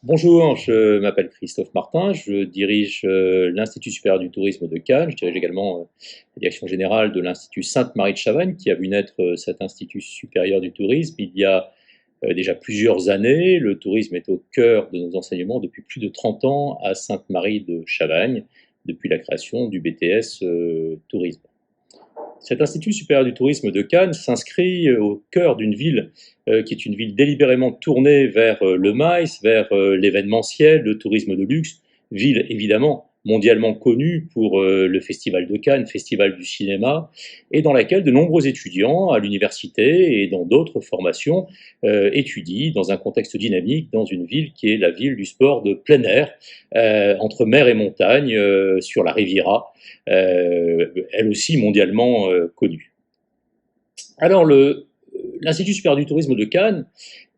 Bonjour, je m'appelle Christophe Martin, je dirige l'Institut supérieur du tourisme de Cannes, je dirige également la direction générale de l'Institut Sainte-Marie de Chavannes qui a vu naître cet Institut supérieur du tourisme il y a déjà plusieurs années. Le tourisme est au cœur de nos enseignements depuis plus de 30 ans à Sainte-Marie de Chavagne, depuis la création du BTS Tourisme. Cet Institut supérieur du tourisme de Cannes s'inscrit au cœur d'une ville qui est une ville délibérément tournée vers le MICE, vers l'événementiel, le tourisme de luxe, ville évidemment mondialement connue pour le Festival de Cannes, Festival du cinéma, et dans laquelle de nombreux étudiants à l'université et dans d'autres formations étudient dans un contexte dynamique, dans une ville qui est la ville du sport de plein air, entre mer et montagne, sur la Riviera, elle aussi mondialement connue. Alors, l'Institut supérieur du tourisme de Cannes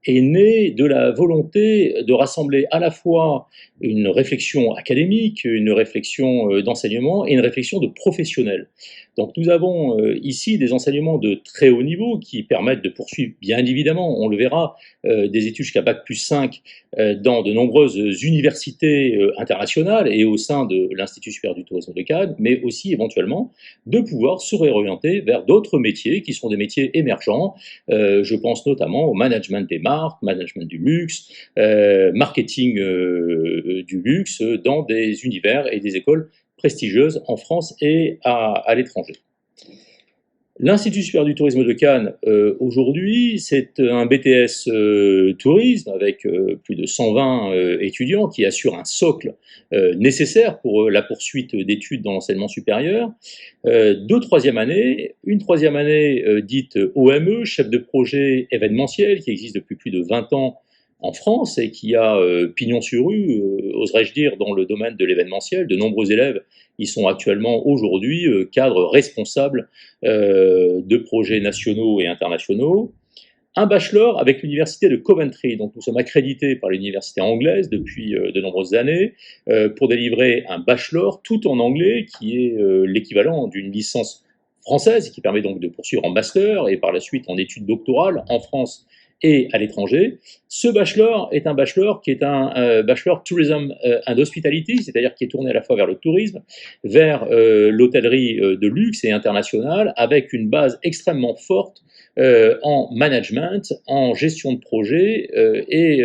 est né de la volonté de rassembler à la fois une réflexion académique, une réflexion d'enseignement et une réflexion de professionnels. Donc nous avons ici des enseignements de très haut niveau qui permettent de poursuivre, bien évidemment, on le verra, des études jusqu'à Bac+5 dans de nombreuses universités internationales et au sein de l'Institut supérieur du tourisme de Cannes, mais aussi éventuellement de pouvoir se réorienter vers d'autres métiers qui sont des métiers émergents. Je pense notamment au management des marques, management du luxe, marketing du luxe dans des univers et des écoles prestigieuses en France et à l'étranger. L'Institut supérieur du tourisme de Cannes, aujourd'hui, c'est un BTS tourisme avec plus de 120 étudiants qui assurent un socle nécessaire pour la poursuite d'études dans l'enseignement supérieur. Deux troisième années, une troisième année dite OME, chef de projet événementiel, qui existe depuis plus de 20 ans en France et qui a pignon sur rue, oserais-je dire, dans le domaine de l'événementiel. De nombreux élèves y sont actuellement aujourd'hui cadres responsables de projets nationaux et internationaux. Un bachelor avec l'université de Coventry, donc nous sommes accrédités par l'université anglaise depuis de nombreuses années pour délivrer un bachelor tout en anglais qui est l'équivalent d'une licence française qui permet donc de poursuivre en master et par la suite en études doctorales en France et à l'étranger. Ce bachelor est un bachelor qui est un bachelor Tourism and Hospitality, c'est-à-dire qui est tourné à la fois vers le tourisme, vers l'hôtellerie de luxe et internationale, avec une base extrêmement forte en management, en gestion de projet et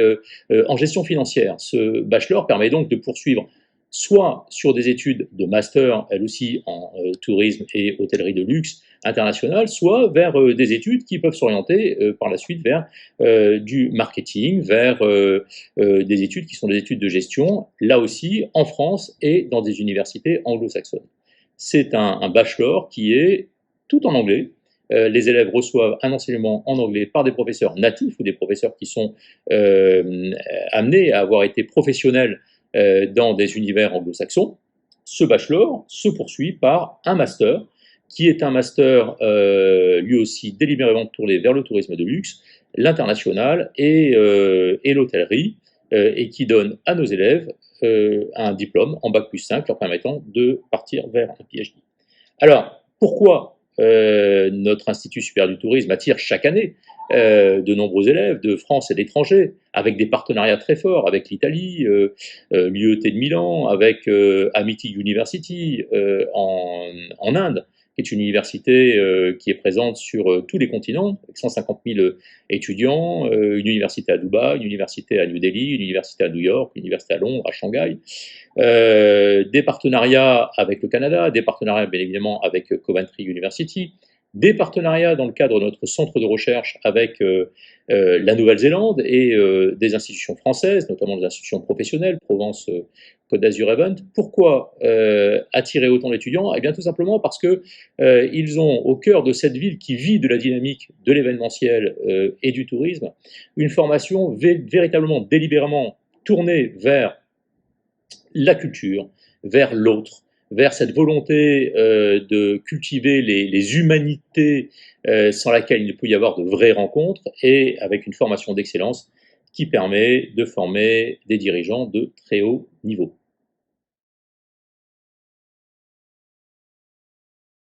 en gestion financière. Ce bachelor permet donc de poursuivre soit sur des études de master, elles aussi en tourisme et hôtellerie de luxe internationale, soit vers des études qui peuvent s'orienter par la suite vers du marketing, vers des études qui sont des études de gestion, là aussi en France et dans des universités anglo-saxonnes. C'est un bachelor qui est tout en anglais. Les élèves reçoivent un enseignement en anglais par des professeurs natifs ou des professeurs qui sont amenés à avoir été professionnels dans des univers anglo-saxons. Ce bachelor se poursuit par un master, qui est un master lui aussi délibérément tourné vers le tourisme de luxe, l'international et l'hôtellerie, et qui donne à nos élèves un diplôme en Bac+5 leur permettant de partir vers un PhD. Alors, pourquoi notre Institut supérieur du tourisme attire chaque année de nombreux élèves de France et d'étrangers, avec des partenariats très forts avec l'Italie, l'IET de Milan, avec Amity University en Inde, qui est une université qui est présente sur tous les continents, avec 150 000 étudiants, une université à Dubaï, une université à New Delhi, une université à New York, une université à Londres, à Shanghai, des partenariats avec le Canada, des partenariats bien évidemment avec Coventry University, des partenariats dans le cadre de notre centre de recherche avec la Nouvelle-Zélande et des institutions françaises, notamment des institutions professionnelles, Provence, Côte d'Azur Event. Pourquoi attirer autant d'étudiants? Eh bien tout simplement parce que ils ont au cœur de cette ville qui vit de la dynamique de l'événementiel et du tourisme, une formation véritablement, délibérément tournée vers la culture, vers l'autre, vers cette volonté de cultiver les humanités sans laquelle il ne peut y avoir de vraies rencontres, et avec une formation d'excellence qui permet de former des dirigeants de très haut niveau.